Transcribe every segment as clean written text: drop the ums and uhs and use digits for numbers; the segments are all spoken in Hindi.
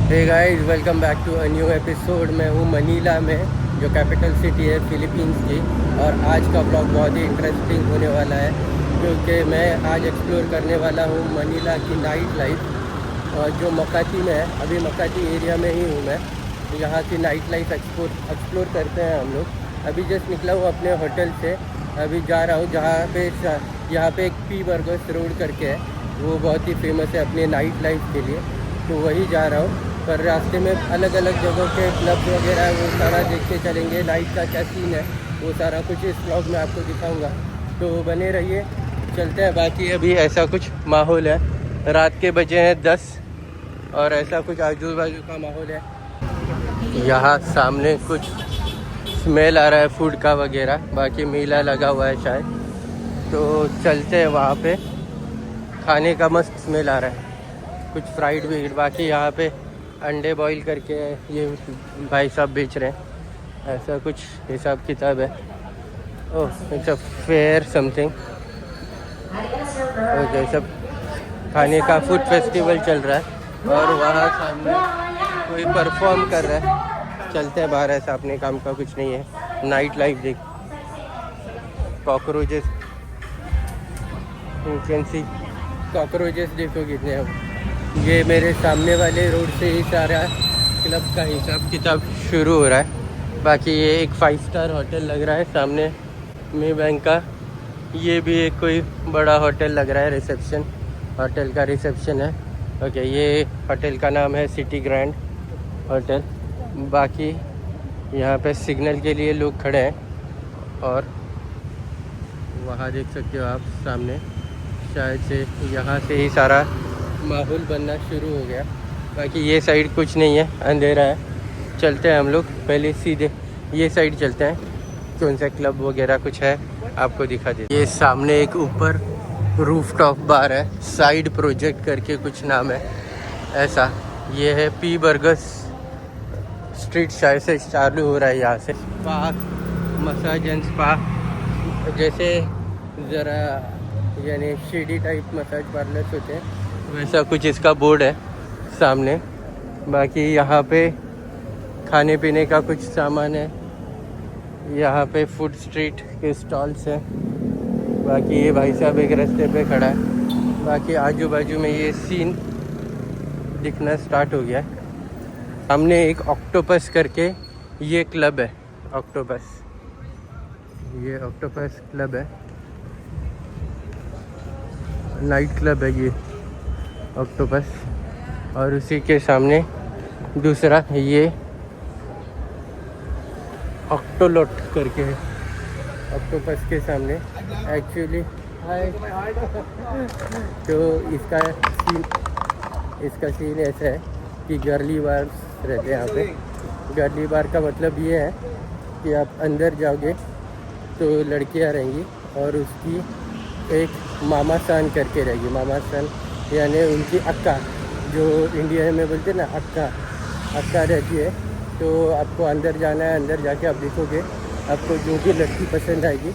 Hey guys, welcome back to a new episode. मैं हूँ मनीला में, जो कैपिटल सिटी है फिलीपींस की। और आज का ब्लॉग बहुत ही इंटरेस्टिंग होने वाला है, क्योंकि मैं आज एक्सप्लोर करने वाला हूँ मनीला की नाइट लाइफ, और जो मकाती में है। अभी मकाती एरिया में ही हूँ मैं। यहाँ की नाइट लाइफ एक्सप्लोर करते हैं हम लोग। अभी जस्ट निकला हूँ अपने होटल से। अभी जा रहा हूँ जहाँ पे यहाँ पे एक पी बर्गर्स रोड करके है, वो बहुत ही फेमस है अपने नाइट लाइफ के लिए। तो वही जा रहा हूँ। पर रास्ते में अलग अलग जगहों के क्लब वगैरह है, वो सारा देख के चलेंगे। नाइट का क्या सीन है वो सारा कुछ इस ब्लॉग में आपको दिखाऊंगा, तो बने रहिए। चलते हैं। बाकी अभी ऐसा कुछ माहौल है, रात के बजे हैं 10 और ऐसा कुछ आजू बाजू का माहौल है। यहाँ सामने कुछ स्मेल आ रहा है फूड का वगैरह, बाकी मेला लगा हुआ है शायद। तो चलते हैं वहाँ पे। खाने का मस्त स्मेल आ रहा है, कुछ फ्राइड भी। बाकी यहाँ पे अंडे बॉईल करके ये भाई साहब बेच रहे हैं, ऐसा कुछ हिसाब किताब है। Oh, it's a fair something. Okay, सब खाने का फूड फेस्टिवल चल रहा है और वहाँ सामने कोई परफॉर्म कर रहा है। चलते हैं बाहर, ऐसा अपने काम का कुछ नहीं है। नाइट लाइफ देख, cockroaches, you can see cockroaches देखो कितने हैं। ये मेरे सामने वाले रोड से ही सारा क्लब का हिसाब किताब शुरू हो रहा है। बाकी ये एक 5 स्टार होटल लग रहा है सामने में बैंक का। ये भी एक कोई बड़ा होटल लग रहा है, रिसेप्शन, होटल का रिसेप्शन है। ओके, ये होटल का नाम है सिटी ग्रैंड होटल। बाकी यहाँ पे सिग्नल के लिए लोग खड़े हैं और वहाँ देख सकते हो आप सामने, शायद से यहाँ से ही सारा माहौल बनना शुरू हो गया। बाकी ये साइड कुछ नहीं है, अंधेरा है। चलते हैं हम लोग पहले सीधे ये साइड चलते हैं, कौन सा क्लब वगैरह कुछ है आपको दिखा दे। ये सामने एक ऊपर रूफटॉप बार है, साइड प्रोजेक्ट करके कुछ नाम है ऐसा। ये है पी बर्गर्स स्ट्रीट, शायद से चालू हो रहा है यहाँ से। स्पा, मसाज एंड स्पा, जैसे ज़रा यानी शेडी टाइप मसाज पार्लर्स होते हैं, वैसा कुछ इसका बोर्ड है सामने। बाकी यहाँ पे खाने पीने का कुछ सामान है, यहाँ पे फूड स्ट्रीट के स्टॉल्स हैं। बाकी ये भाई साहब एक रास्ते पे खड़ा है। बाकी आजू बाजू में ये सीन दिखना स्टार्ट हो गया। सामने एक ऑक्टोपस करके ये क्लब है, ऑक्टोपस, ये ऑक्टोपस क्लब है, नाइट क्लब है ये ऑक्टोपस। और उसी के सामने दूसरा ये ऑक्टोलोट करके है, ऑक्टोपस के सामने एक्चुअली। तो इसका सीन ऐसा है कि गर्ली बार रहते हैं यहाँ पे। गर्ली बार का मतलब ये है कि आप अंदर जाओगे तो लड़कियाँ रहेंगी और उसकी एक मामा सान करके रहेगी। मामा सान यानी उनकी अक्का, जो इंडिया में बोलते हैं ना अक्का, अक्का रहती है। तो आपको अंदर जाना है, अंदर जाके आप देखोगे, आपको जो भी लड़की पसंद आएगी,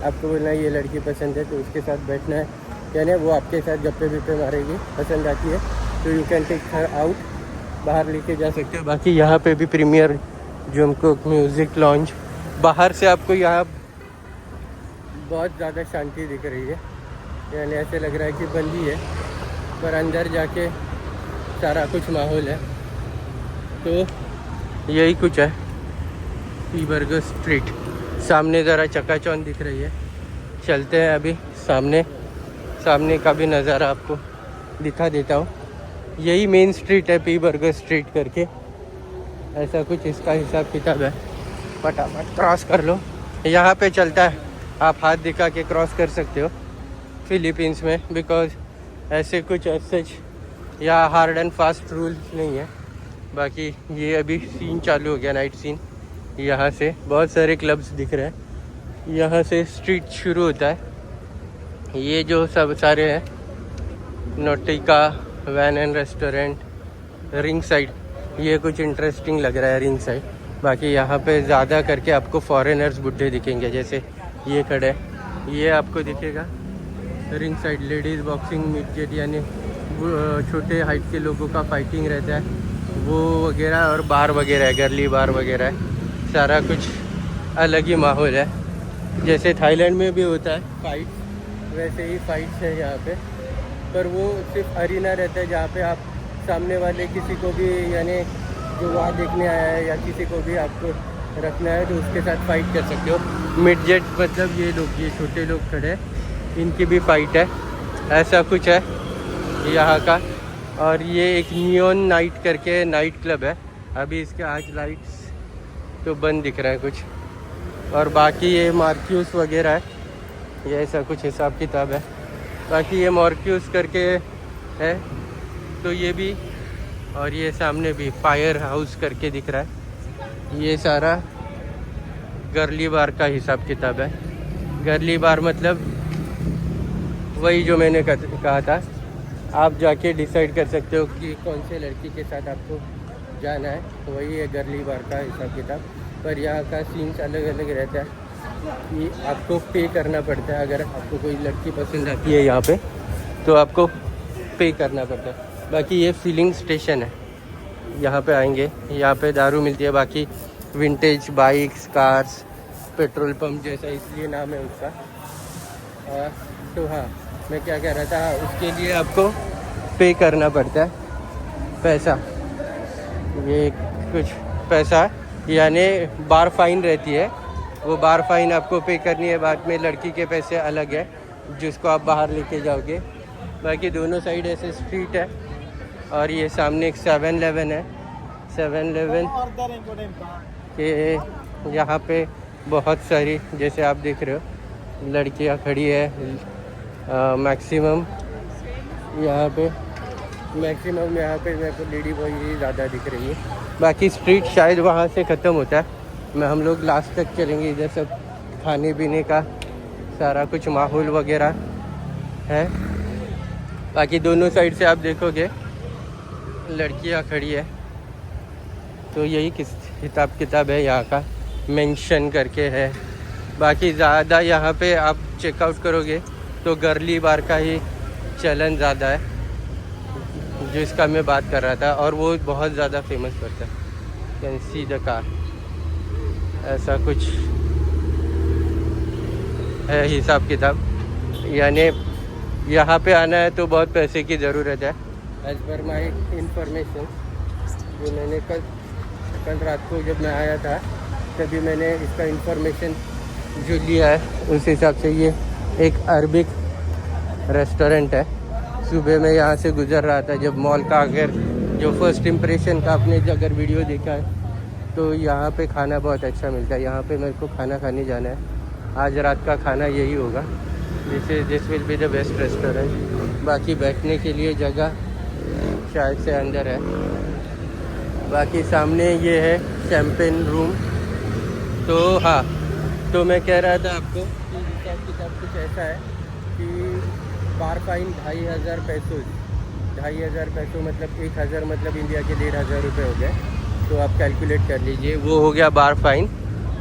आपको बोलना है ये लड़की पसंद है, तो उसके साथ बैठना है। यानी वो आपके साथ गप्पे बिप्पे मारेगी, पसंद आती है तो you can take her out, बाहर लेके जा सकते हो। बाकी यहाँ पे भी प्रीमियर जो हमको म्यूज़िक लॉन्च, बाहर से आपको यहाँ बहुत ज़्यादा शांति दिख रही है, यानी ऐसे लग रहा है कि बंदी है, पर अंदर जाके सारा कुछ माहौल है। तो यही कुछ है पी बर्गर स्ट्रीट। सामने ज़रा चकाचौंध दिख रही है। चलते हैं अभी सामने का भी नज़ारा आपको दिखा देता हूँ। यही मेन स्ट्रीट है पी बर्गर स्ट्रीट करके, ऐसा कुछ इसका हिसाब किताब है। फटाफट क्रॉस कर लो, यहाँ पे चलता है, आप हाथ दिखा के क्रॉस कर सकते हो फिलीपींस में, बिकॉज ऐसे कुछ सच या हार्ड एंड फास्ट रूल्स नहीं है। बाकी ये अभी सीन चालू हो गया, नाइट सीन। यहाँ से बहुत सारे क्लब्स दिख रहे हैं, यहाँ से स्ट्रीट शुरू होता है। ये जो सब सारे हैं, नोटिका, van and restaurant, ring side, ये कुछ इंटरेस्टिंग लग रहा है रिंग साइड। बाकी यहाँ पे ज़्यादा करके आपको फॉरेनर्स बुड्ढे दिखेंगे, जैसे ये खड़े, ये आपको दिखेगा रिंग साइड। लेडीज़ बॉक्सिंग मिडजेट, यानी छोटे हाइट के लोगों का फाइटिंग रहता है वो वगैरह और बार वगैरह है, गर्ली बार वगैरह है, सारा कुछ अलग ही माहौल है। जैसे थाईलैंड में भी होता है फाइट, वैसे ही फाइट्स है यहाँ पे, पर वो सिर्फ अरीना रहता है जहाँ पे आप सामने वाले किसी को भी, यानी जो वहाँ देखने आया है या किसी को भी आपको रखना है तो उसके साथ फाइट कर सकते हो। मिड जेट मतलब ये लोग, ये छोटे लोग खड़े हैं, इनकी भी फाइट है, ऐसा कुछ है यहाँ का। और ये एक नियॉन नाइट करके नाइट क्लब है, अभी इसके आज लाइट्स तो बंद दिख रहा है कुछ। और बाकी ये मार्क्यूस वगैरह है, ये ऐसा कुछ हिसाब किताब है। बाकी ये मार्क्यूस करके है, तो ये भी, और ये सामने भी फायर हाउस करके दिख रहा है। ये सारा गर्ली बार का हिसाब किताब है। गर्ली बार मतलब वही जो मैंने कहा था, आप जाके डिसाइड कर सकते हो कि कौन से लड़की के साथ आपको जाना है, तो वही है गर्ली बार का हिसाब किताब। पर यहाँ का सीन्स अलग अलग रहता है कि आपको पे करना पड़ता है। अगर आपको कोई लड़की पसंद आती है यहाँ पे तो आपको पे करना पड़ता है। बाकी ये फिलिंग स्टेशन है, यहाँ पे आएंगे, यहाँ पे दारू मिलती है। बाकी vintage bikes, cars, petrol pump जैसा इसलिए नाम है उसका। तो हाँ, मैं क्या कह रहा था, उसके लिए आपको पे करना पड़ता है पैसा, ये कुछ पैसा, यानी बार फाइन रहती है, वो बार फाइन आपको पे करनी है। बाद में लड़की के पैसे अलग है जिसको आप बाहर लेके जाओगे। बाकी दोनों साइड ऐसे स्ट्रीट है, और ये सामने एक 7-Eleven है। 7-Eleven के यहाँ पे बहुत सारी, जैसे आप देख रहे हो, लड़कियाँ खड़ी है। मैक्सिमम यहाँ पे मेरे को लेडी बॉय ही ज़्यादा दिख रही है। बाकी स्ट्रीट शायद वहाँ से ख़त्म होता है, हम लोग लास्ट तक चलेंगे। इधर सब खाने पीने का सारा कुछ माहौल वगैरह है। बाकी दोनों साइड से आप देखोगे लड़कियाँ खड़ी है, तो यही किस हिसाब किताब है यहाँ का, मेंशन करके है। बाकी ज़्यादा यहाँ पे आप चेकआउट करोगे तो गर्ली बार का ही चलन ज़्यादा है, जिसका मैं बात कर रहा था, और वो बहुत ज़्यादा फेमस पड़ता है। कैन सी द कार, ऐसा कुछ है हिसाब किताब। यानी यहाँ पे आना है तो बहुत पैसे की ज़रूरत है। एज पर माई इंफॉर्मेशन, जो मैंने कल रात को जब मैं आया था तभी मैंने इसका इंफॉर्मेशन जो लिया है, उस हिसाब से ये एक अरबिक रेस्टोरेंट है। सुबह मैं यहाँ से गुज़र रहा था जब मॉल का, अगर जो फर्स्ट इम्प्रेशन का आपने अगर वीडियो देखा है तो यहाँ पे खाना बहुत अच्छा मिलता है। यहाँ पे मेरे को खाना खाने जाना है, आज रात का खाना यही होगा। This will be the best restaurant. बाकी बैठने के लिए जगह शायद से अंदर है। बाकी सामने ये है शैम्पेन रूम। तो हाँ, तो मैं कह रहा था आपको कि हिसाब किताब कुछ ऐसा है कि बार फाइन 2500 पैसों, 2500 पैसों मतलब 1000, मतलब इंडिया के 1500 रुपये हो गए। तो आप कैलकुलेट कर लीजिए, वो हो गया बार फाइन।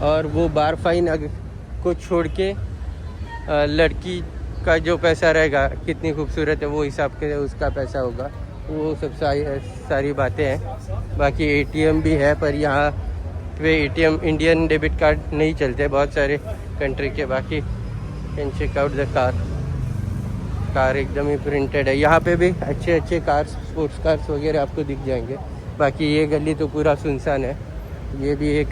और वो बार फाइन अगर को छोड़ के लड़की का जो पैसा रहेगा, कितनी खूबसूरत है वो हिसाब के उसका पैसा होगा। वो सब सारी बातें हैं। बाकी एटीएम भी है, पर यहाँ पे एटीएम इंडियन डेबिट कार्ड नहीं चलते बहुत सारे कंट्री के। बाकी can check out the car एकदम ही प्रिंटेड है। यहाँ पे भी अच्छे कार्स, स्पोर्ट्स कार्स वगैरह आपको दिख जाएंगे। बाकी ये गली तो पूरा सुनसान है। ये भी एक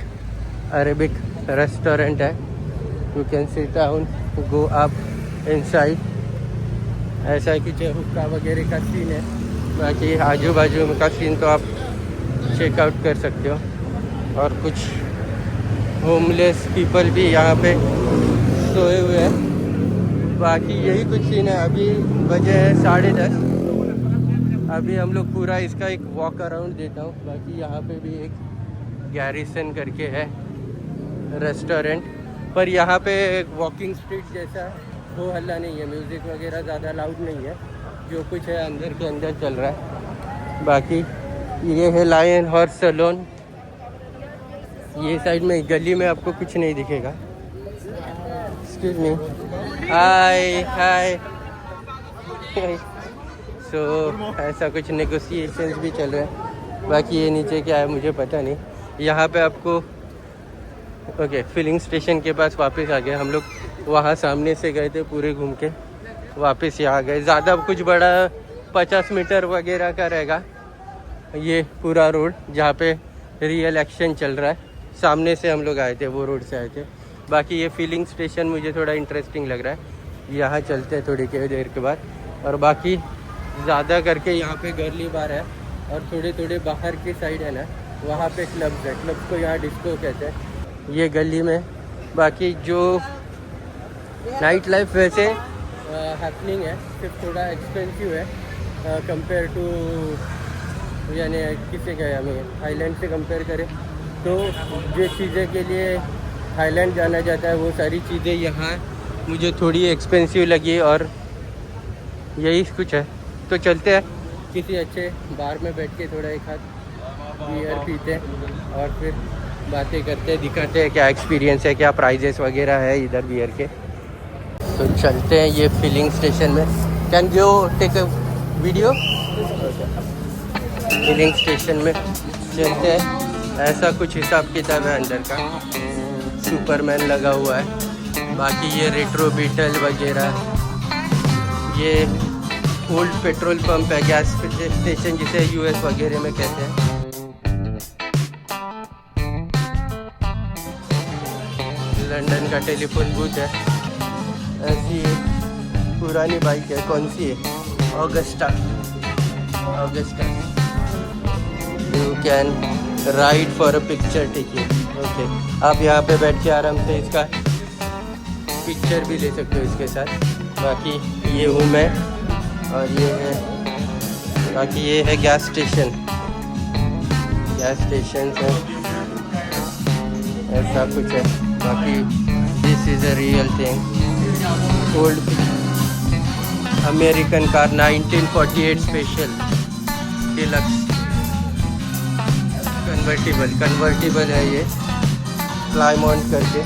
अरेबिक रेस्टोरेंट है। You can sit down, go up inside, ऐसा कुछ हुक्का वगैरह का सीन है। बाकी आजू बाजू का सीन तो आप चेकआउट कर सकते हो। और कुछ होमलेस पीपल भी यहाँ पे सोए हुए हैं। बाकी यही कुछ सीन है। अभी बजे है 10:30। अभी हम लोग पूरा इसका एक वॉक अराउंड देता हूँ। बाकी यहाँ पे भी एक गैरिसन करके है रेस्टोरेंट, पर यहाँ पे एक वॉकिंग स्ट्रीट जैसा वो हल्ला नहीं है, म्यूज़िक वगैरह ज़्यादा लाउड नहीं है, जो कुछ है अंदर के अंदर चल रहा है। बाकी ये है लायन हॉर्स सैलून। ये साइड में गली में आपको कुछ नहीं दिखेगा। एक्सक्यूज मी, हाय। सो ऐसा कुछ नेगोशिएशंस भी चल रहे हैं। बाकी ये नीचे क्या है मुझे पता नहीं। यहाँ पे आपको ओके फिलिंग स्टेशन के पास वापस आ गए हम लोग। वहाँ सामने से गए थे पूरे घूम के वापस यहाँ आ गए। ज़्यादा कुछ बड़ा 50 मीटर वगैरह का रहेगा ये पूरा रोड जहाँ पे रियल एक्शन चल रहा है। सामने से हम लोग आए थे, वो रोड से आए थे। बाकी ये फिलिंग स्टेशन मुझे थोड़ा इंटरेस्टिंग लग रहा है। यहाँ चलते हैं थोड़ी देर के बाद। और बाकी ज़्यादा करके यहाँ पे गर्ली बार है और थोड़े बाहर की साइड है ना, वहाँ पे क्लब्स है। क्लब्स को यहाँ डिस्को कहते हैं ये गली में। बाकी जो नाइट लाइफ वैसे हैपनिंग है, सिर्फ थोड़ा एक्सपेंसिव है कंपेयर टू, यानी किसे गए हमें थाईलैंड से कंपेयर करें तो जो चीज़ें के लिए थाईलैंड जाना जाता है वो सारी चीज़ें यहाँ मुझे थोड़ी एक्सपेंसिव लगी। और यही कुछ है। तो चलते हैं किसी अच्छे बार में बैठ के थोड़ा एक हाथ बियर पीते हैं और फिर बातें करते हैं, दिखाते हैं क्या एक्सपीरियंस है, क्या प्राइजेस वगैरह है इधर बियर के। तो चलते हैं ये फिलिंग स्टेशन में। Can you take a video? Filling station में चलते हैं। ऐसा कुछ हिसाब किताब है अंदर का। सुपरमैन लगा हुआ है। बाकी ये रेट्रो बीटल वगैरह, ये ओल्ड पेट्रोल पंप है, गैस स्टेशन जिसे यूएस वगैरह में कहते हैं। लंदन का टेलीफोन बूथ है। ऐसी पुरानी बाइक है, कौन सी है? Augusta. You can ride for a picture ticket. Okay, आप यहाँ पे बैठ के आराम से इसका पिक्चर भी ले सकते हो इसके साथ। बाकी ये हूँ मैं और ये है, बाकी ये है गैस स्टेशन है, ऐसा कुछ है। बाकी this is a real thing. Old American car 1948 special deluxe convertible है ये, फ्लाई माउंट करके।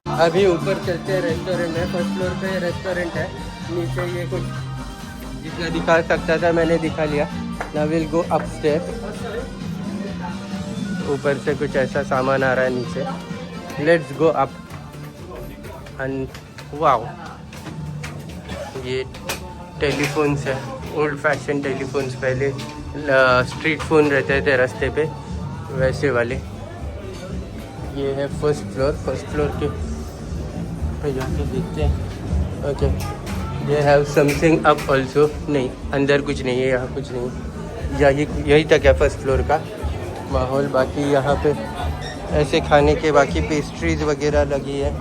अभी ऊपर चलते हैं रेस्टोरेंट है। फर्स्ट फ्लोर पे रेस्टोरेंट है, नीचे ये कुछ जितना दिखा सकता था मैंने दिखा लिया। Now will go upstair. ऊपर से कुछ ऐसा सामान आ रहा है नीचे। Let's go up. And wow, ये टेलीफोन्स है, ओल्ड फैशन टेलीफोन्स। पहले स्ट्रीट फ़ोन रहते थे रास्ते पे, वैसे वाले। ये है फर्स्ट फ्लोर के पे जाके देखते हैं। ओके, ये हैव समथिंग अप ऑल्सो। नहीं, अंदर कुछ नहीं है, यहाँ कुछ नहीं, यही तक है फर्स्ट फ्लोर का माहौल। बाकी यहाँ पे ऐसे खाने के बाकी पेस्ट्रीज वगैरह लगी है,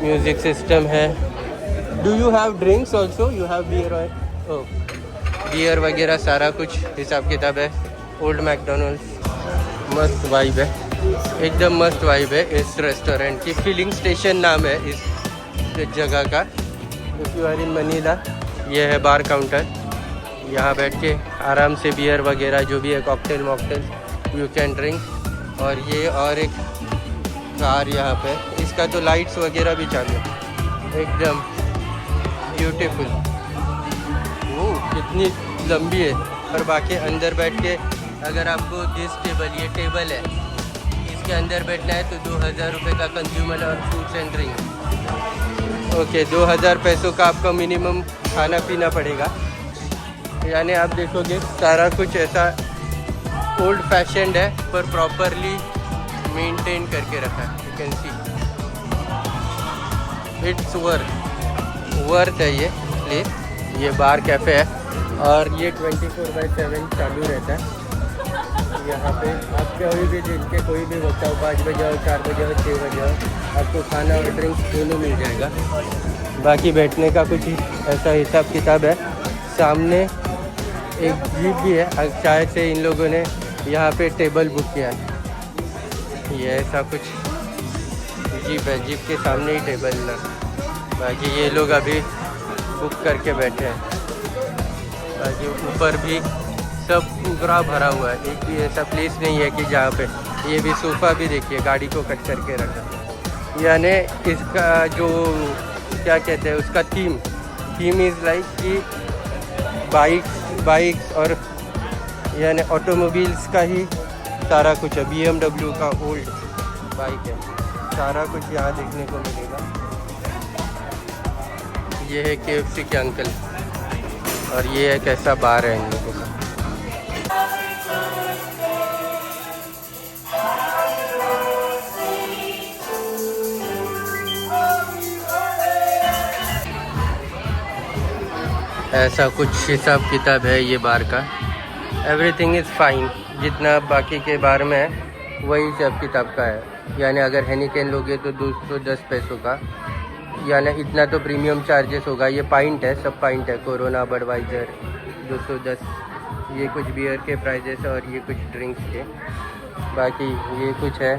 म्यूज़िक सिस्टम है। Do you have drinks also? You have beer? Oh, beer वगैरह सारा कुछ हिसाब किताब है। ओल्ड मैकडोनल्ड्स, मस्त वाइब है, एकदम मस्त वाइब है इस रेस्टोरेंट की। फिलिंग स्टेशन नाम है इस जगह का। If you are in Manila, ये है बार काउंटर। यहाँ बैठ के आराम से बियर वगैरह जो भी है, cocktail mocktail you can drink. और ये और एक कार यहाँ पे, इसका तो लाइट्स वगैरह भी चालू है, एकदम ब्यूटीफुल। वो कितनी लंबी है। और बाकी अंदर बैठ के अगर आपको ये टेबल है, इसके अंदर बैठना है तो 2000 रुपये का कंज्यूमर और फूड्स एंड ड्रिंक। ओके, 2000 पैसों का आपका मिनिमम खाना पीना पड़ेगा। यानी आप देखोगे सारा कुछ ऐसा ओल्ड फैशन्ड है पर प्रॉपरली मेंटेन करके रखा है। You can see it's worth है ये प्लेस। ये बार कैफ़े है और ये 24/7 चालू रहता है। यहाँ पे आप कभी भी दिन के कोई भी वक्त आओ, 5 बजे आओ, 4 बजे आओ, 6 बजे आओ, आपको खाना और ड्रिंक्स दोनों मिल जाएगा। बाकी बैठने का कुछ ऐसा हिसाब किताब है। सामने एक जीप भी है, शायद से इन लोगों ने यहाँ पे टेबल बुक किया है। ये ऐसा कुछ जीप है, जीप के सामने ही टेबल ना। बाकी ये लोग अभी बुक करके बैठे हैं। बाकी ऊपर भी सब पूरा भरा हुआ है, एक भी ऐसा प्लेस नहीं है कि जहाँ पे। ये भी सोफ़ा भी देखिए गाड़ी को कट करके रखा, यानी इसका जो क्या कहते हैं उसका थीम इज़ लाइक कि बाइक्स और यानी ऑटोमोबाइल्स का ही सारा कुछ है। BMW का ओल्ड बाइक है, सारा कुछ यहाँ देखने को मिलेगा। ये है KFC के अंकल और ये है कैसा बार है इन लोगों का। ऐसा कुछ हिसाब किताब है ये बार का। एवरीथिंग इज़ फाइन, जितना बाकी के बार में है वही हिसाब किताब का है। यानी अगर हेनिकेन लोगे तो 210 पैसों का, यानी इतना तो प्रीमियम चार्जेस होगा। ये पाइंट है, सब पाइंट है, कोरोना, बडवाइजर 210। ये कुछ बियर के प्राइजेस और ये कुछ ड्रिंक्स के। बाकी ये कुछ है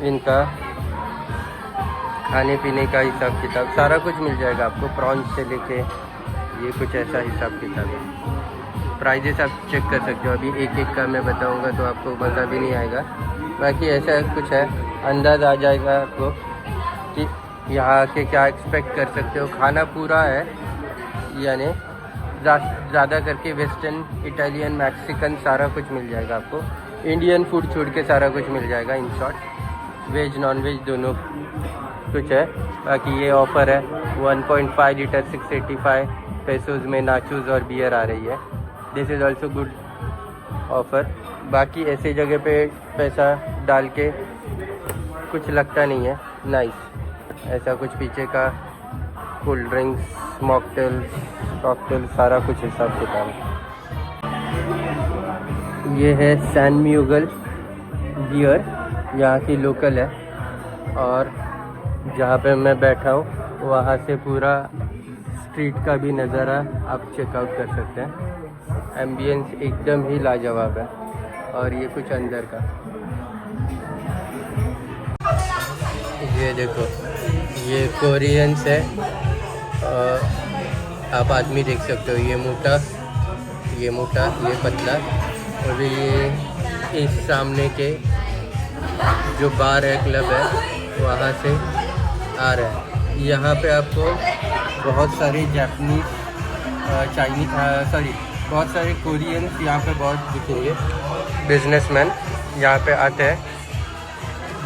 इनका खाने पीने का हिसाब किताब, सारा कुछ मिल जाएगा आपको, प्रॉन्स से लेके ये कुछ ऐसा हिसाब किताब है। प्राइजेस आप चेक कर सकते हो। अभी एक एक का मैं बताऊंगा तो आपको मज़ा भी नहीं आएगा। बाकी ऐसा कुछ है, अंदाज़ आ जाएगा आपको कि यहाँ के क्या एक्सपेक्ट कर सकते हो। खाना पूरा है, यानी ज़्यादा करके वेस्टर्न, इटालियन, मैक्सिकन सारा कुछ मिल जाएगा आपको। इंडियन फूड छोड़ के सारा कुछ मिल जाएगा। In short veg non veg दोनों कुछ है। बाकी ये ऑफ़र है 1.5 लीटर 685 पैसोज़ में नाचूज़ और बियर आ रही है। This is also good offer. बाकी ऐसे जगह पे पैसा डाल के कुछ लगता नहीं है। नाइस ऐसा कुछ पीछे का कोल्ड ड्रिंक्स, मॉकटेल्स, कॉकटेल सारा कुछ हिसाब किताब। ये है सैन म्यूगल बियर, यहाँ की लोकल है। और जहाँ पे मैं बैठा हूँ वहाँ से पूरा स्ट्रीट का भी नज़ारा आप चेकआउट कर सकते हैं। एम्बियंस एकदम ही लाजवाब है। और ये कुछ अंदर का, ये देखो, ये कोरियंस है। आप आदमी देख सकते हो, ये मोटा, ये पतला। और ये इस सामने के जो बार है, क्लब है, वहाँ से आ रहा है। यहाँ पे आपको बहुत सारे जापानीज़, बहुत सारे कोरियंस यहाँ पे बहुत दिखेंगे। बिजनेसमैन यहाँ पे आते हैं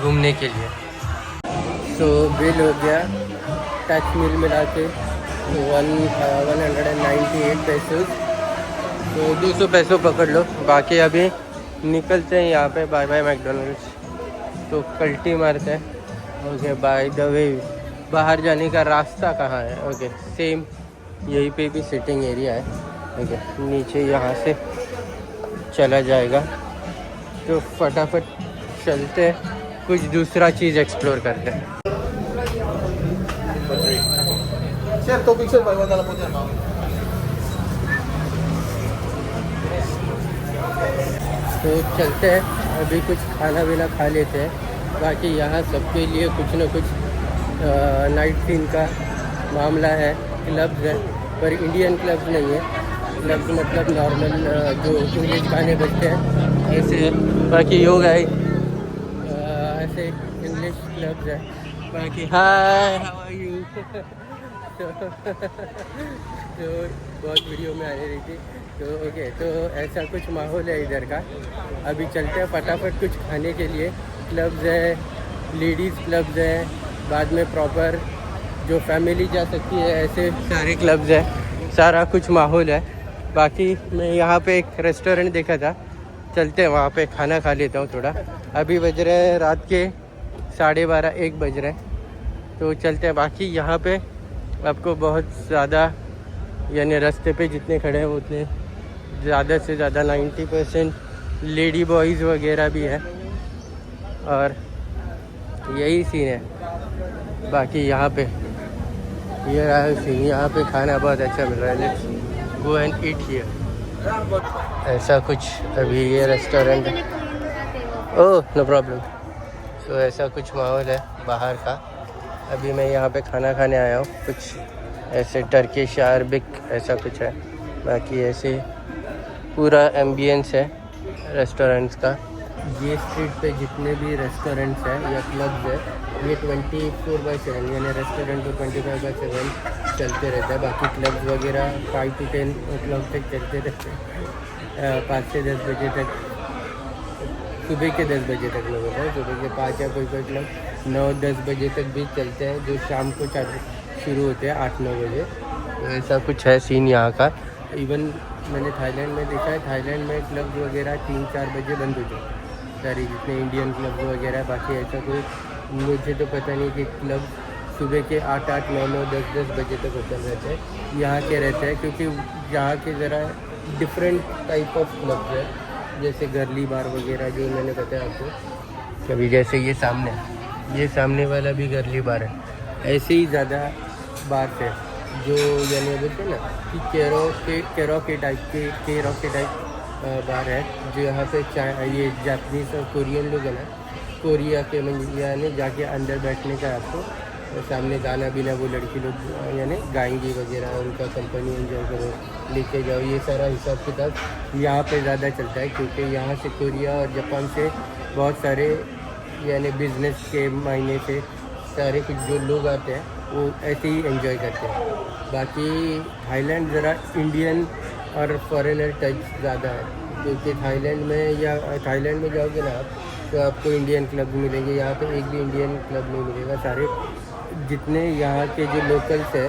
घूमने के लिए। तो बिल हो गया टैक्स मिल मिला के 198 पैसोज़, तो 200 पैसों पकड़ लो। बाकी अभी निकलते हैं यहाँ पे। Bye bye McDonald's. तो कल्टी मारते हैं। ओके, बाय द वे बाहर जाने का रास्ता कहाँ है? ओके, सेम यहीं पे भी सिटिंग एरिया है। ओके, नीचे यहाँ से चला जाएगा। तो फटाफट चलते हैं, कुछ दूसरा चीज़ एक्सप्लोर करते हैं। तो चलते हैं, अभी कुछ खाना पीना खा लेते हैं। बाकी यहाँ सबके लिए कुछ न कुछ नाइट सीन का मामला है। क्लब्स है, पर इंडियन क्लब्स नहीं है। क्लब्स मतलब नॉर्मल जो इंग्लिश गाने बजते हैं ऐसे है। बाकी योगा है, ऐसे इंग्लिश क्लब्स है। बाकी हाय, हाउ आर यू? तो बहुत वीडियो में आ रही थी। तो ओके, तो ऐसा कुछ माहौल है इधर का। अभी चलते हैं फटाफट कुछ खाने के लिए। क्लब्स है, लेडीज़ क्लब्स है, बाद में प्रॉपर जो फैमिली जा सकती है, ऐसे सारे क्लब्स है, सारा कुछ माहौल है। बाकी मैं यहाँ पे एक रेस्टोरेंट देखा था, चलते हैं वहाँ पे खाना खा लेता हूँ थोड़ा। अभी बज रहे हैं रात के 12:30 1 बज रहे हैं, तो चलते हैं। बाकी यहाँ पे आपको बहुत ज़्यादा, यानी रास्ते पे जितने खड़े हैं उतने ज़्यादा से ज़्यादा 90% लेडी बॉयज़ वगैरह भी है। और यही सीन है। बाकी यहाँ पे ये रहा है सीन, यहाँ पे खाना बहुत अच्छा मिल रहा है। Let's go and eat here. ऐसा कुछ अभी ये रेस्टोरेंट है। ओह, नो प्रॉब्लम। तो ऐसा कुछ माहौल है बाहर का। अभी मैं यहाँ पे खाना खाने आया हूँ, कुछ ऐसे टर्किश अरबिक ऐसा कुछ है। बाकी ऐसे पूरा एम्बियंस है रेस्टोरेंट्स का। ये स्ट्रीट पे जितने भी रेस्टोरेंट्स हैं या क्लब्स है, ये 24/7 यानी रेस्टोरेंट तो 25/7 चलते रहता है। बाकी क्लब्स वगैरह 5 to 10 क्लब तक चलते रहते हैं, 5 से 10 बजे तक, सुबह के 10 बजे तक लोग होता है। सुबह के 5 या कोई क्लब 9-10 बजे तक भी चलते हैं, जो शाम को शुरू होते हैं 8-9 बजे। तो ऐसा कुछ है सीन यहाँ का। इवन मैंने थाईलैंड में देखा है, थाईलैंड में क्लब वगैरह 3-4 बजे बंद हो जाते हैं सारी, जितने इंडियन क्लब वगैरह। बाकी ऐसा कोई मुझे तो पता नहीं कि क्लब सुबह के 8-8, 9-9, 10-10 बजे तक ओपन रहते हैं। यहाँ के रहते हैं क्योंकि यहाँ के ज़रा डिफरेंट टाइप ऑफ क्लब्स है, जैसे गर्ली बार वगैरह जो मैंने बताया आपको। कभी जैसे ये सामने वाला भी गर्ली बार है। ऐसे ही ज़्यादा बार है जो यानी बोलते हैं ना कि केरो के टाइप बार है, जो यहाँ पे ये जापानीज़ और कोरियन लोग हैं ना, कोरिया के यानी जाके अंदर बैठने का आपको, और सामने गाना बिना वो लड़की लोग यानी गाएंगी वगैरह, उनका कंपनी एंजॉय करो, लेके जाओ। ये सारा हिसाब किताब यहाँ पे ज़्यादा चलता है क्योंकि यहाँ से कोरिया और जापान से बहुत सारे यानी बिजनेस के मायने से सारे कुछ जो लोग आते हैं वो ऐसे ही एंजॉय करते हैं। बाकी थाईलैंड ज़रा इंडियन और फॉरेनर टच ज़्यादा है, क्योंकि थाईलैंड में जाओगे ना आप, तो आपको इंडियन क्लब मिलेंगे। यहाँ पे एक भी इंडियन क्लब नहीं मिलेगा। सारे जितने यहाँ के जो लोकल्स है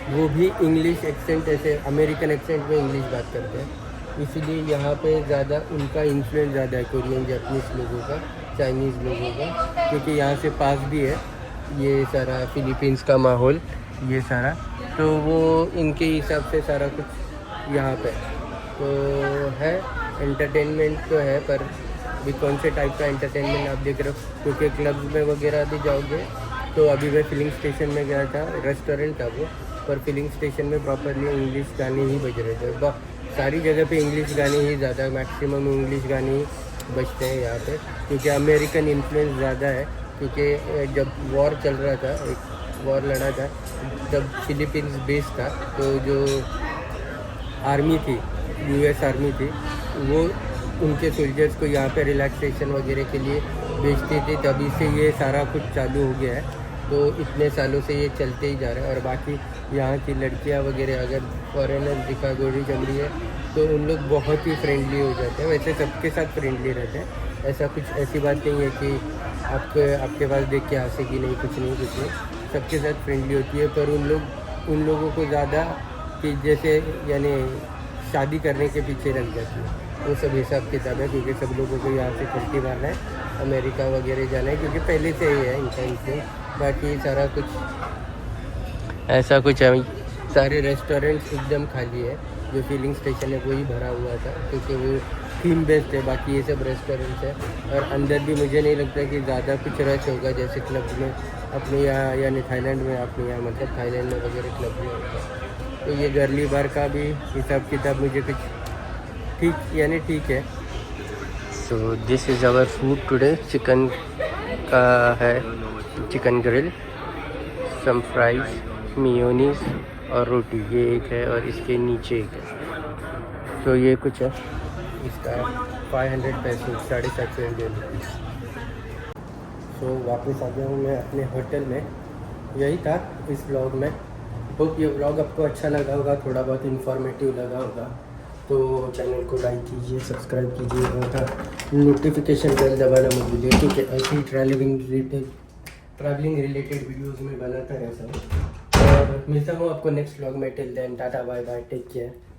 वो भी इंग्लिश एक्सेंट, ऐसे अमेरिकन एक्सेंट में इंग्लिश बात करते हैं, इसीलिए यहाँ पे ज़्यादा उनका इन्फ्लुएंस ज़्यादा है कोरियन जापानीज़ लोगों का, चाइनीज़ लोगों का, क्योंकि यहाँ से पास भी है ये सारा फिलीपींस का माहौल, ये सारा, तो वो इनके हिसाब से सारा कुछ यहाँ पे तो है। एंटरटेनमेंट तो है, पर भी कौन से टाइप का एंटरटेनमेंट आप देख रहे हो, क्योंकि क्लब्स में वगैरह भी जाओगे तो अभी मैं फिलिंग स्टेशन में गया था, रेस्टोरेंट था वो, पर फिलिंग स्टेशन में प्रॉपरली इंग्लिश गाने ही बज रहे थे। सारी जगह पे इंग्लिश गाने ही ज़्यादा, मैक्सिमम इंग्लिश गाने ही बजते हैं यहाँ पे, क्योंकि अमेरिकन इन्फ्लुएंस ज़्यादा है। क्योंकि जब वॉर चल रहा था, एक वॉर लड़ा था, जब फिलीपींस बेस था, तो जो आर्मी थी, US आर्मी थी, वो उनके सोल्जर्स को यहाँ पे रिलैक्सेशन वगैरह के लिए भेजती थी, तभी से ये सारा कुछ चालू हो गया है। तो इतने सालों से ये चलते ही जा रहा है। और बाकी यहाँ की लड़कियाँ वगैरह अगर फॉरेनर दिखा गोरी चमड़ी है तो उन लोग बहुत ही फ्रेंडली हो जाते हैं। वैसे सबके साथ फ्रेंडली रहते हैं, ऐसा कुछ ऐसी बात नहीं है कि आपके पास देख के हंसेगी नहीं, कुछ नहीं, सबके साथ फ्रेंडली होती है। पर उन लोगों को ज़्यादा कि जैसे यानी शादी करने के पीछे लग जाती है, वो सब हिसाब किताब है, क्योंकि सब लोगों को यहाँ से छुट्टी मारना है, अमेरिका वगैरह जाना है, क्योंकि पहले से ही है इनका इन्फ्लुएंस। बाकी सारा कुछ ऐसा कुछ है। सारे रेस्टोरेंट्स एकदम खाली है, जो फिलिंग स्टेशन है वही भरा हुआ था, क्योंकि वो थीम बेस्ड है। बाकी ये सब रेस्टोरेंट्स है, और अंदर भी मुझे नहीं लगता कि ज़्यादा कुछ रश होगा जैसे क्लब में अपने यहाँ, यानी थाईलैंड में अपने यहाँ, मतलब थाईलैंड में वगैरह क्लब में होता है। तो ये गर्ली बार का भी हिसाब किताब मुझे कुछ ठीक है। So this is our food today. Chicken का है, chicken grill, some fries, mayonnaise और रोटी, ये एक है, और इसके नीचे एक है। तो ये कुछ है, इसका 500 पैसे, 750 इंडियन रुपीज़। सो वापस आ गया हूँ मैं अपने होटल में। यही था इस व्लॉग में। होप ये व्लॉग आपको अच्छा लगा होगा, थोड़ा बहुत इन्फॉर्मेटिव लगा होगा। तो चैनल को लाइक कीजिए, सब्सक्राइब कीजिए और नोटिफिकेशन बेल दबाना मत भूलिए, ठीक है। ऐसी ट्रैवलिंग रिलेटेड वीडियोस में बनाता रहता हूँ। और मिलता हूँ आपको नेक्स्ट व्लॉग में। Till then tata bye bye, take care.